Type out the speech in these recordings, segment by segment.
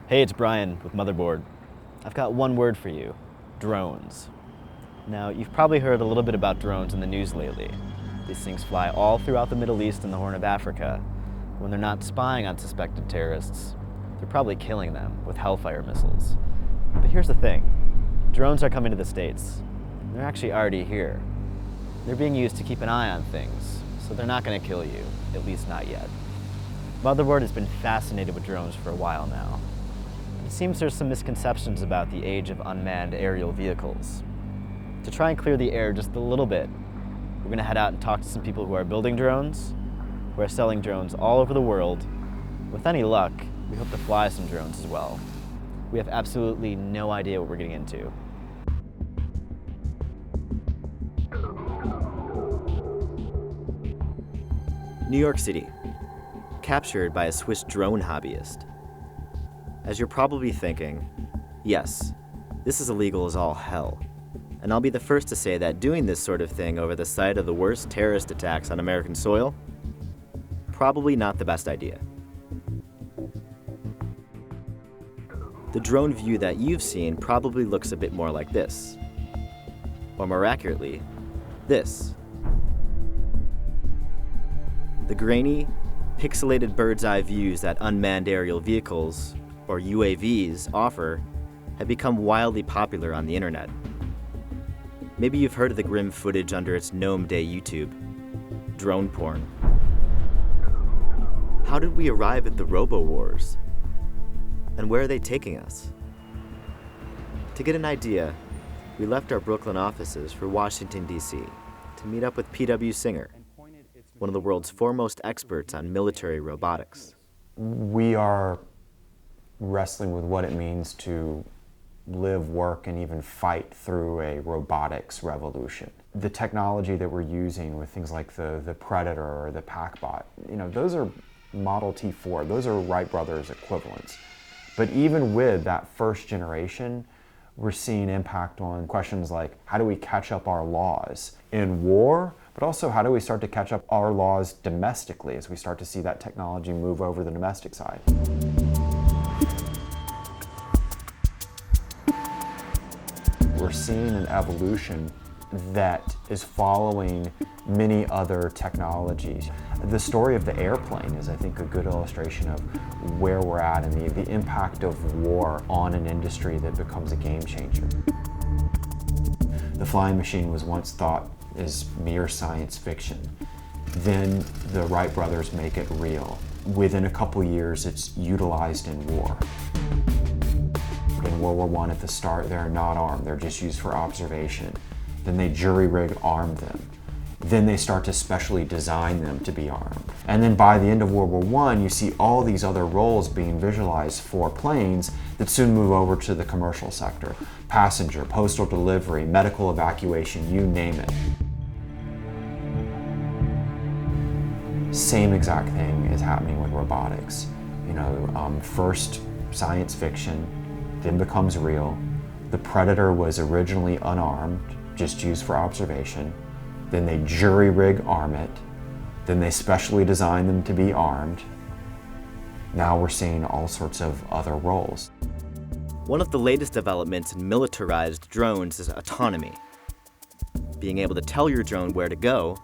Hey, it's Brian with Motherboard. I've got one word for you: drones. Now, you've probably heard a little bit about drones in the news lately. These things fly all throughout the Middle East and the Horn of Africa. When they're not spying on suspected terrorists, they're probably killing them with Hellfire missiles. But here's the thing: drones are coming to the States. They're actually already here. They're being used to keep an eye on things, so they're not going to kill you, at least not yet. Motherboard has been fascinated with drones for a while now. It seems there's some misconceptions about the age of unmanned aerial vehicles. To try and clear the air just a little bit, we're going to head out and talk to some people who are building drones, who are selling drones all over the world. With any luck, we hope to fly some drones as well. We have absolutely no idea what we're getting into. New York City, captured by a Swiss drone hobbyist. As you're probably thinking, yes, this is illegal as all hell. And I'll be the first to say that doing this sort of thing over the site of the worst terrorist attacks on American soil, probably not the best idea. The drone view that you've seen probably looks a bit more like this. Or more accurately, this. The grainy, pixelated bird's eye views that unmanned aerial vehicles, or UAVs, offer have become wildly popular on the internet. Maybe you've heard of the grim footage under its Gnome Day YouTube. Drone porn. How did we arrive at the robo-wars? And where are they taking us? To get an idea, we left our Brooklyn offices for Washington, D.C. to meet up with P.W. Singer, one of the world's foremost experts on military robotics. We are wrestling with what it means to live, work, and even fight through a robotics revolution. The technology that we're using with things like the Predator or the PackBot, those are Model T Ford, those are Wright Brothers equivalents. But even with that first generation, we're seeing impact on questions like, how do we catch up our laws in war, but also how do we start to catch up our laws domestically as we start to see that technology move over the domestic side. We're seeing an evolution that is following many other technologies. The story of the airplane is, I think, a good illustration of where we're at and the impact of war on an industry that becomes a game changer. The flying machine was once thought as mere science fiction. Then the Wright brothers make it real. Within a couple years, it's utilized in war. In World War I at the start, they're not armed, they're just used for observation. Then they jury-rig arm them. Then they start to specially design them to be armed. And then by the end of World War I, you see all these other roles being visualized for planes that soon move over to the commercial sector. Passenger, postal delivery, medical evacuation, you name it. Same exact thing is happening with robotics. First science fiction, then becomes real. The Predator was originally unarmed, just used for observation. Then they jury-rig arm it. Then they specially design them to be armed. Now we're seeing all sorts of other roles. One of the latest developments in militarized drones is autonomy. Being able to tell your drone where to go,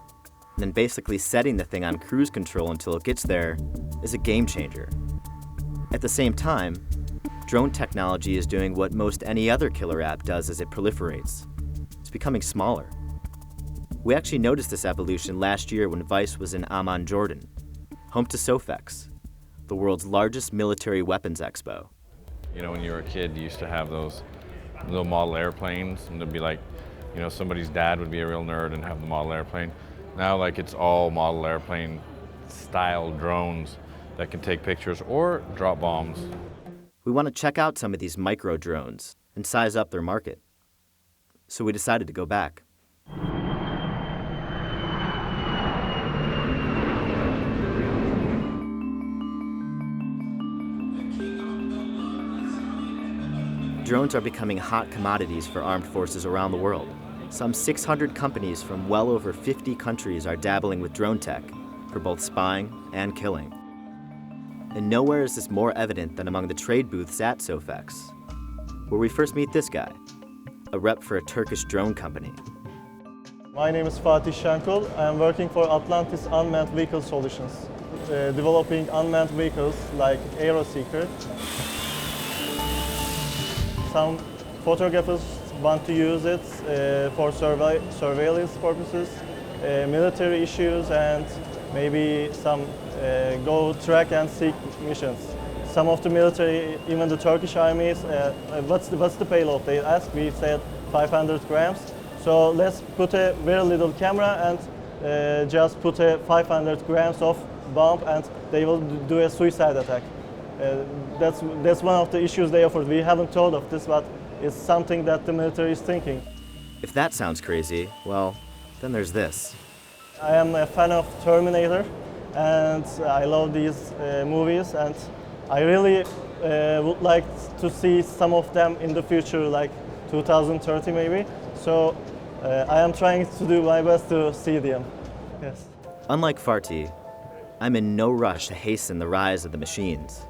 and then basically setting the thing on cruise control until it gets there, is a game changer. At the same time, drone technology is doing what most any other killer app does as it proliferates. It's becoming smaller. We actually noticed this evolution last year when Vice was in Amman, Jordan, home to SOFEX, the world's largest military weapons expo. When you were a kid, you used to have those little model airplanes, and there'd be like, somebody's dad would be a real nerd and have the model airplane. Now, it's all model airplane style drones that can take pictures or drop bombs. We want to check out some of these micro drones and size up their market. So we decided to go back. Drones are becoming hot commodities for armed forces around the world. Some 600 companies from well over 50 countries are dabbling with drone tech for both spying and killing. And nowhere is this more evident than among the trade booths at SOFEX, where we first meet this guy, a rep for a Turkish drone company. My name is Fatih Şenkol. I am working for Atlantis Unmanned Vehicle Solutions, developing unmanned vehicles like AeroSeeker. Some photographers want to use it for surveillance purposes, military issues, and maybe some go track and seek missions. Some of the military, even the Turkish armies, what's the payload? They ask. We said 500 grams. So let's put a very little camera and just put a 500 grams of bomb, and they will do a suicide attack. That's one of the issues they offered. We haven't thought of this, but it's something that the military is thinking. If that sounds crazy, well, then there's this. I am a fan of Terminator, and I love these movies, and I really would like to see some of them in the future, like 2030 maybe. So I am trying to do my best to see them. Yes. Unlike Farti, I'm in no rush to hasten the rise of the machines.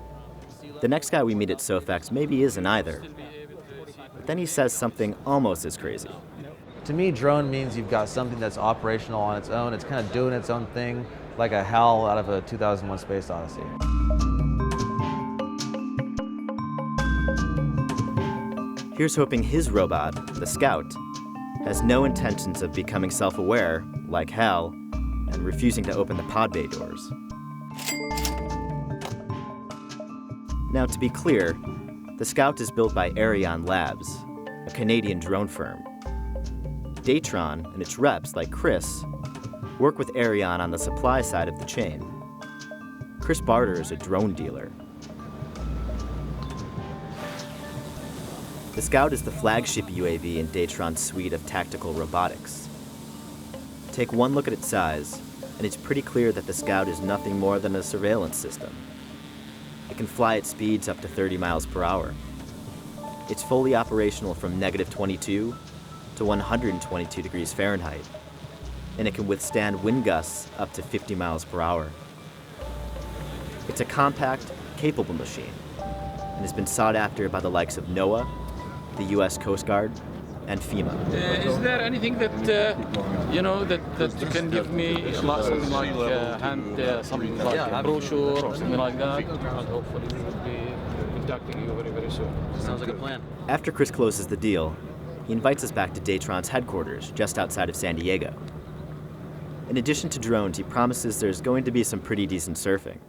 The next guy we meet at SOFEX maybe isn't either. But then he says something almost as crazy. To me, drone means you've got something that's operational on its own. It's kind of doing its own thing, like a HAL out of a 2001 Space Odyssey. Here's hoping his robot, the Scout, has no intentions of becoming self-aware, like HAL, and refusing to open the pod bay doors. Now, to be clear, the Scout is built by Aviation Labs, a Canadian drone firm. Datron and its reps, like Chris, work with Aviation on the supply side of the chain. Chris Barter is a drone dealer. The Scout is the flagship UAV in Datron's suite of tactical robotics. Take one look at its size, and it's pretty clear that the Scout is nothing more than a surveillance system. It can fly at speeds up to 30 miles per hour. It's fully operational from -22 to 122 degrees Fahrenheit, and it can withstand wind gusts up to 50 miles per hour. It's a compact, capable machine, and has been sought after by the likes of NOAA, the U.S. Coast Guard, and FEMA. Is there anything that that you can give me, something like something like a brochure or something like that? And hopefully we'll be contacting you very, very soon. Sounds like a plan. After Chris closes the deal, he invites us back to Datron's headquarters just outside of San Diego. In addition to drones, he promises there's going to be some pretty decent surfing.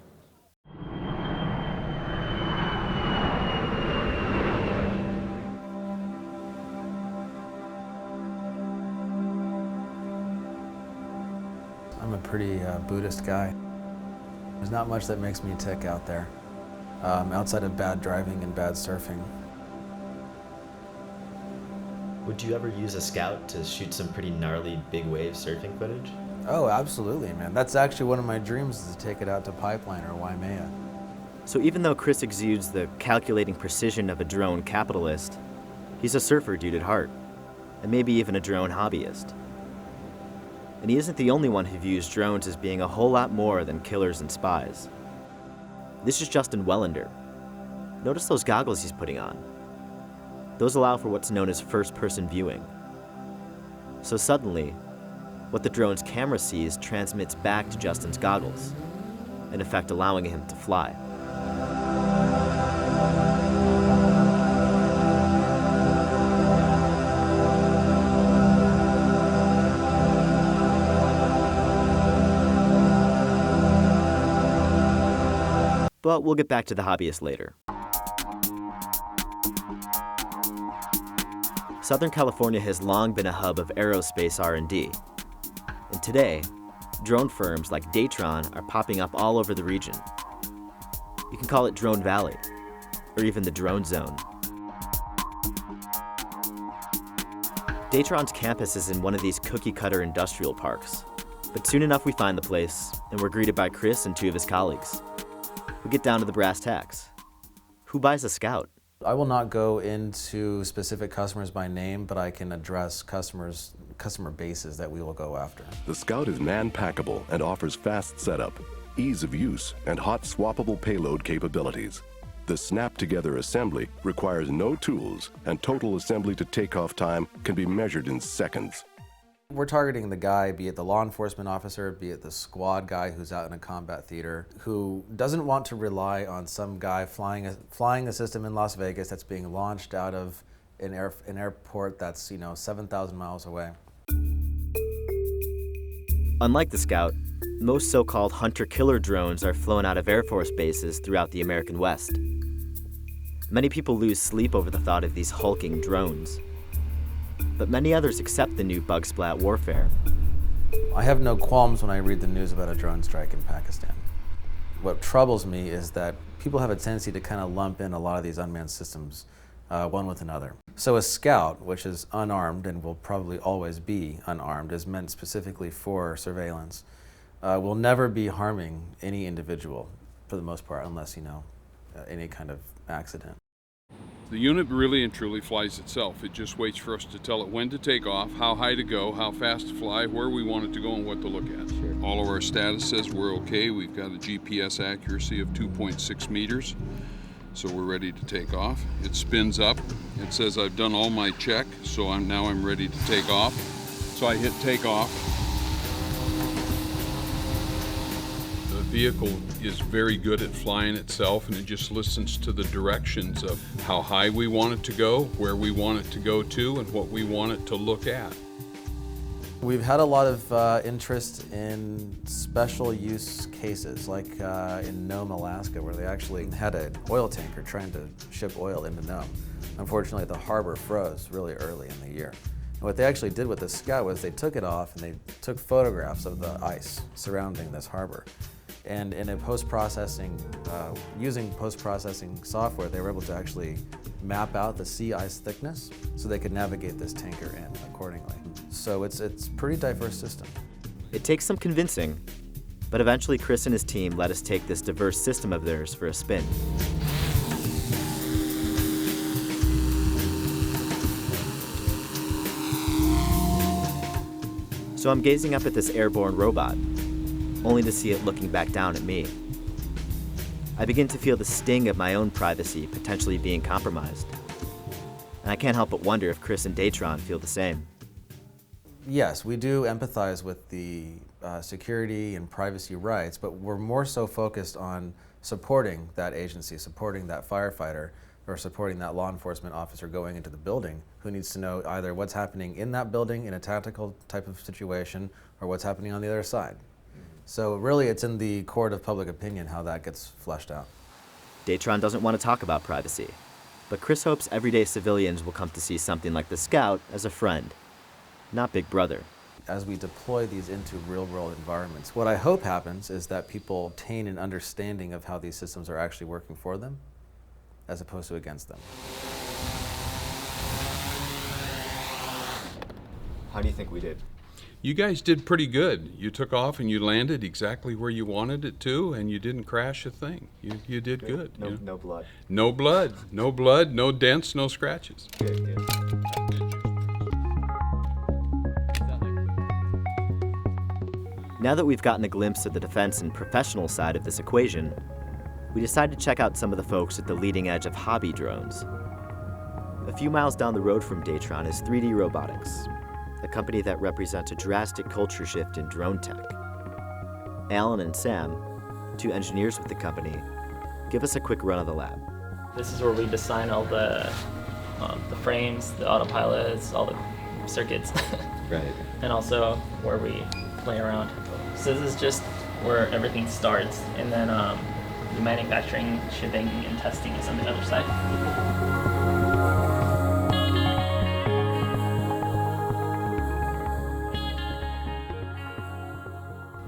I'm a pretty Buddhist guy. There's not much that makes me tick out there, outside of bad driving and bad surfing. Would you ever use a Scout to shoot some pretty gnarly big wave surfing footage? Oh, absolutely, man. That's actually one of my dreams, is to take it out to Pipeline or Waimea. So even though Chris exudes the calculating precision of a drone capitalist, he's a surfer dude at heart, and maybe even a drone hobbyist. And he isn't the only one who views drones as being a whole lot more than killers and spies. This is Justin Wellander. Notice those goggles he's putting on. Those allow for what's known as first-person viewing. So suddenly, what the drone's camera sees transmits back to Justin's goggles, in effect allowing him to fly. But we'll get back to the hobbyist later. Southern California has long been a hub of aerospace R&D. And today, drone firms like Datron are popping up all over the region. You can call it Drone Valley, or even the Drone Zone. Datron's campus is in one of these cookie-cutter industrial parks. But soon enough we find the place, and we're greeted by Chris and two of his colleagues. We get down to the brass tacks. Who buys a Scout? I will not go into specific customers by name, but I can address customer bases that we will go after. The Scout is man-packable and offers fast setup. ease of use and hot swappable payload capabilities. The snap-together assembly requires no tools, and total assembly to takeoff time can be measured in seconds. We're targeting the guy, be it the law enforcement officer, be it the squad guy who's out in a combat theater, who doesn't want to rely on some guy flying a system in Las Vegas that's being launched out of an airport that's 7,000 miles away. Unlike the Scout, most so-called hunter-killer drones are flown out of Air Force bases throughout the American West. Many people lose sleep over the thought of these hulking drones. But many others accept the new bug-splat warfare. I have no qualms when I read the news about a drone strike in Pakistan. What troubles me is that people have a tendency to kind of lump in a lot of these unmanned systems one with another. So a Scout, which is unarmed and will probably always be unarmed, is meant specifically for surveillance, will never be harming any individual for the most part, unless, any kind of accident. The unit really and truly flies itself. It just waits for us to tell it when to take off, how high to go, how fast to fly, where we want it to go, and what to look at. Sure. All of our status says we're okay. We've got a GPS accuracy of 2.6 meters, so we're ready to take off. It spins up. It says I've done all my check, so I'm ready to take off. So I hit takeoff. The vehicle is very good at flying itself, and it just listens to the directions of how high we want it to go, where we want it to go to, and what we want it to look at. We've had a lot of interest in special use cases, like in Nome, Alaska, where they actually had an oil tanker trying to ship oil into Nome. Unfortunately, the harbor froze really early in the year. And what they actually did with the Scout was they took it off and they took photographs of the ice surrounding this harbor. And in a post-processing, using post-processing software, they were able to actually map out the sea ice thickness so they could navigate this tanker in accordingly. So it's a pretty diverse system. It takes some convincing, but eventually Chris and his team let us take this diverse system of theirs for a spin. So I'm gazing up at this airborne robot, only to see it looking back down at me. I begin to feel the sting of my own privacy potentially being compromised. And I can't help but wonder if Chris and Datron feel the same. Yes, we do empathize with the security and privacy rights, but we're more so focused on supporting that agency, supporting that firefighter, or supporting that law enforcement officer going into the building who needs to know either what's happening in that building in a tactical type of situation or what's happening on the other side. So really it's in the court of public opinion how that gets fleshed out. Datron doesn't want to talk about privacy, but Chris hopes everyday civilians will come to see something like the Scout as a friend, not Big Brother. As we deploy these into real-world environments, what I hope happens is that people obtain an understanding of how these systems are actually working for them, as opposed to against them. How do you think we did? You guys did pretty good. You took off and you landed exactly where you wanted it to, and you didn't crash a thing. You did good. No blood. No blood. No blood, no dents, no scratches. Good. Now that we've gotten a glimpse of the defense and professional side of this equation, we decided to check out some of the folks at the leading edge of hobby drones. A few miles down the road from Datron is 3D Robotics, a company that represents a drastic culture shift in drone tech. Alan and Sam, two engineers with the company, give us a quick run of the lab. This is where we design all the frames, the autopilots, all the circuits. Right. And also where we play around. So this is just where everything starts, and then the manufacturing, shipping, and testing is on the other side.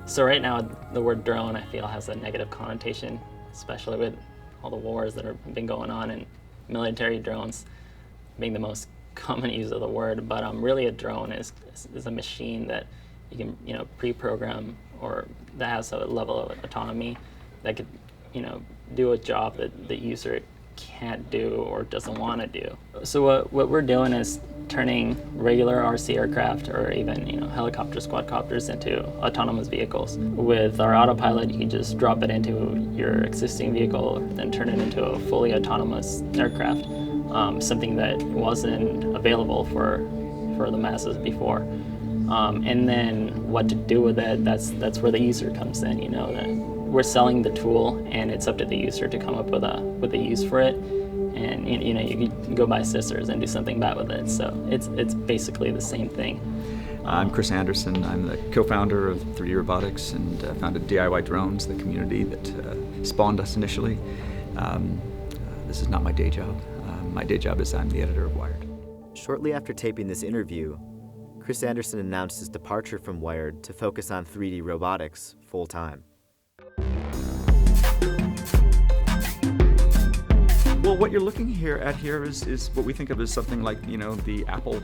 So right now, the word drone, I feel, has a negative connotation, especially with all the wars that have been going on and military drones being the most common use of the word. But really, a drone is a machine that you can pre-program, or that has a level of autonomy that could do a job that the user can't do or doesn't want to do. So what we're doing is turning regular RC aircraft or even helicopters, quadcopters into autonomous vehicles. With our Autopilot, you can just drop it into your existing vehicle, then turn it into a fully autonomous aircraft, something that wasn't available for the masses before. And then what to do with it, that's where the user comes in. That we're selling the tool, and it's up to the user to come up with a use for it. And you can go buy scissors and do something bad with it. So it's basically the same thing. I'm Chris Anderson. I'm the co-founder of 3D Robotics and founded DIY Drones, the community that spawned us initially. This is not my day job. My day job is I'm the editor of Wired. Shortly after taping this interview, Chris Anderson announced his departure from Wired to focus on 3D robotics full-time. Well, what you're looking at here is what we think of as something like, the Apple,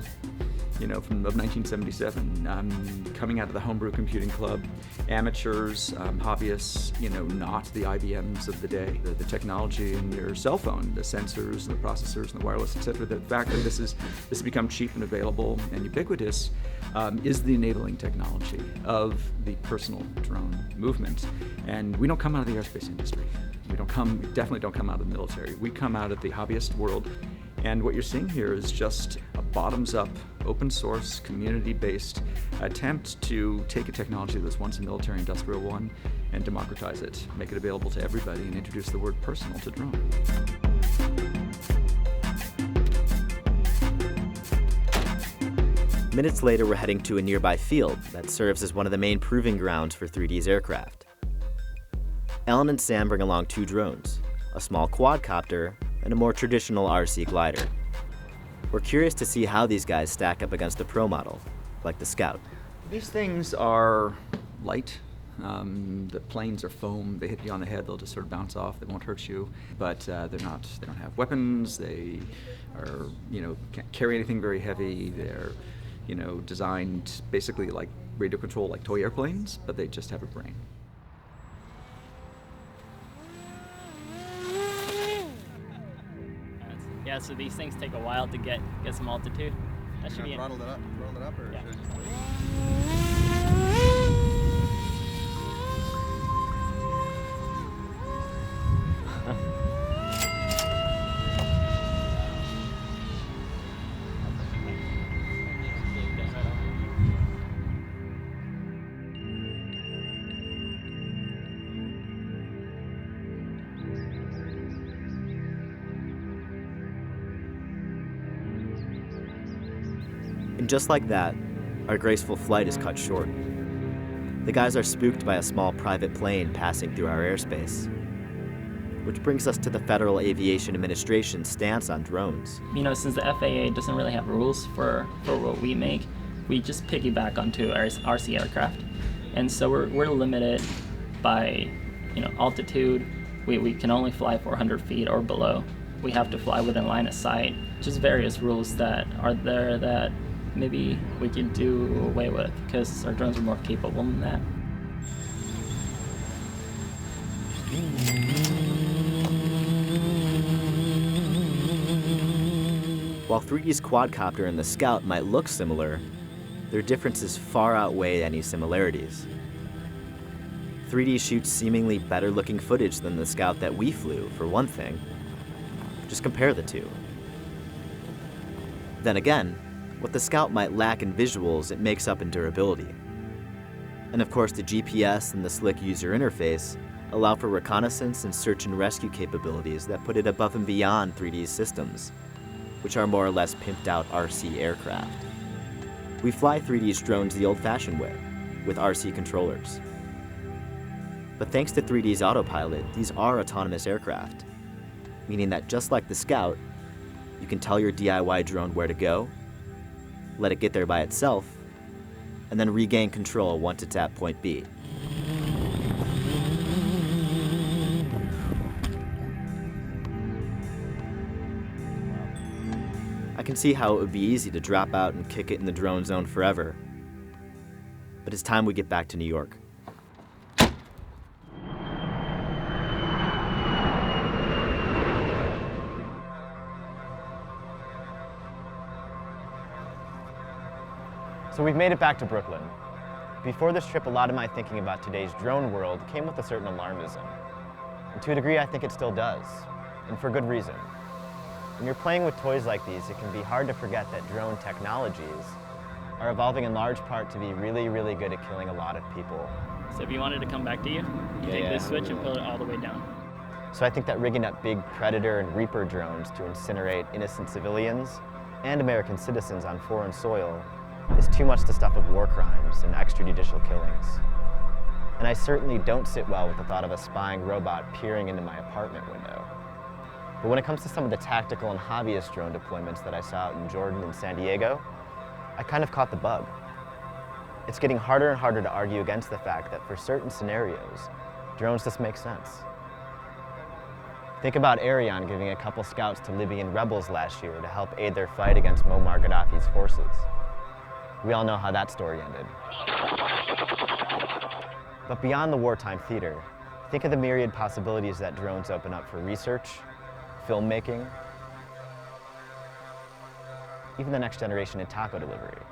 of 1977, coming out of the homebrew computing club, amateurs, hobbyists, not the IBMs of the day. The technology in your cell phone, the sensors and the processors and the wireless, etc. The fact that this has become cheap and available and ubiquitous is the enabling technology of the personal drone movement. And we don't come out of the aerospace industry. We definitely don't come out of the military. We come out of the hobbyist world. And what you're seeing here is just a bottoms-up, open source, community-based attempt to take a technology that was once a military industrial one and democratize it, make it available to everybody, and introduce the word personal to drone. Minutes later, we're heading to a nearby field that serves as one of the main proving grounds for 3D's aircraft. Ellen and Sam bring along 2 drones, a small quadcopter and a more traditional RC glider. We're curious to see how these guys stack up against a pro model, like the Scout. These things are light. The planes are foam. They hit you on the head, they'll just sort of bounce off. They won't hurt you, but they don't have weapons. They are, can't carry anything very heavy. They're, designed basically like radio control, like toy airplanes, but they just have a brain. Yeah, so these things take a while to get some altitude. That should be throttled it up or yeah. And just like that, our graceful flight is cut short. The guys are spooked by a small private plane passing through our airspace. Which brings us to the Federal Aviation Administration's stance on drones. Since the FAA doesn't really have rules for what we make, we just piggyback onto our RC aircraft. And so we're limited by altitude. We can only fly 400 feet or below. We have to fly within line of sight. Just various rules that are there that maybe we can do away with because our drones are more capable than that. While 3D's quadcopter and the Scout might look similar, their differences far outweigh any similarities. 3D shoots seemingly better looking footage than the Scout that we flew, for one thing. Just compare the two. Then again, what the Scout might lack in visuals, it makes up in durability. And of course, the GPS and the slick user interface allow for reconnaissance and search and rescue capabilities that put it above and beyond 3D's systems, which are more or less pimped out RC aircraft. We fly 3D's drones the old-fashioned way, with RC controllers. But thanks to 3D's Autopilot, these are autonomous aircraft, meaning that just like the Scout, you can tell your DIY drone where to go, let it get there by itself, and then regain control once it's at point B. I can see how it would be easy to drop out and kick it in the drone zone forever. But it's time we get back to New York. So we've made it back to Brooklyn. Before this trip, a lot of my thinking about today's drone world came with a certain alarmism. And to a degree, I think it still does, and for good reason. When you're playing with toys like these, it can be hard to forget that drone technologies are evolving in large part to be really, really good at killing a lot of people. So if you wanted to come back to you, take this switch and pull it all the way down. So I think that rigging up big Predator and Reaper drones to incinerate innocent civilians and American citizens on foreign soil is too much the stuff of war crimes and extrajudicial killings. And I certainly don't sit well with the thought of a spying robot peering into my apartment window. But when it comes to some of the tactical and hobbyist drone deployments that I saw out in Jordan and San Diego, I kind of caught the bug. It's getting harder and harder to argue against the fact that for certain scenarios, drones just make sense. Think about Ariane giving a couple scouts to Libyan rebels last year to help aid their fight against Muammar Gaddafi's forces. We all know how that story ended. But beyond the wartime theater, think of the myriad possibilities that drones open up for research, filmmaking, even the next generation in taco delivery.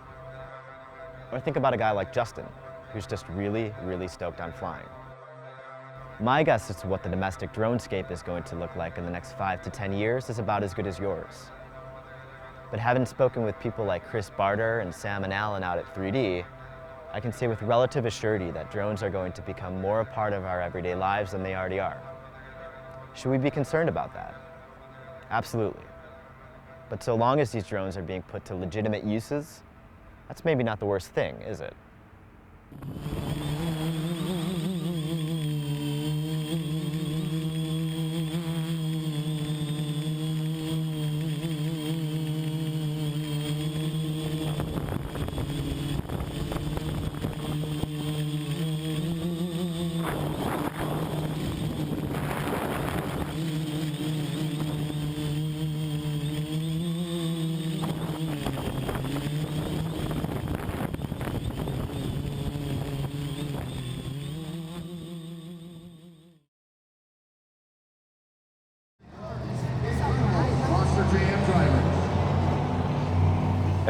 Or think about a guy like Justin, who's just really, really stoked on flying. My guess as to what the domestic dronescape is going to look like in the next 5 to 10 years is about as good as yours. But having spoken with people like Chris Barter and Sam and Alan out at 3D, I can say with relative assurity that drones are going to become more a part of our everyday lives than they already are. Should we be concerned about that? Absolutely. But so long as these drones are being put to legitimate uses, that's maybe not the worst thing, is it?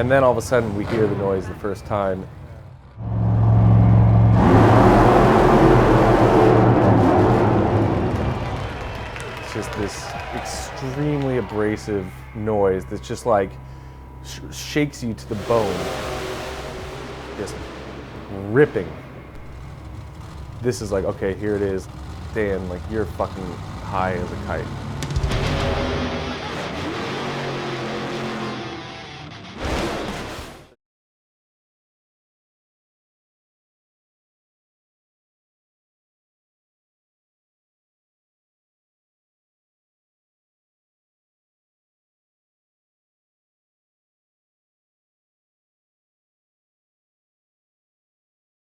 And then all of a sudden we hear the noise the first time. It's just this extremely abrasive noise that's just like shakes you to the bone. Just ripping. This is like, okay, here it is. Dan, like you're fucking high as a kite.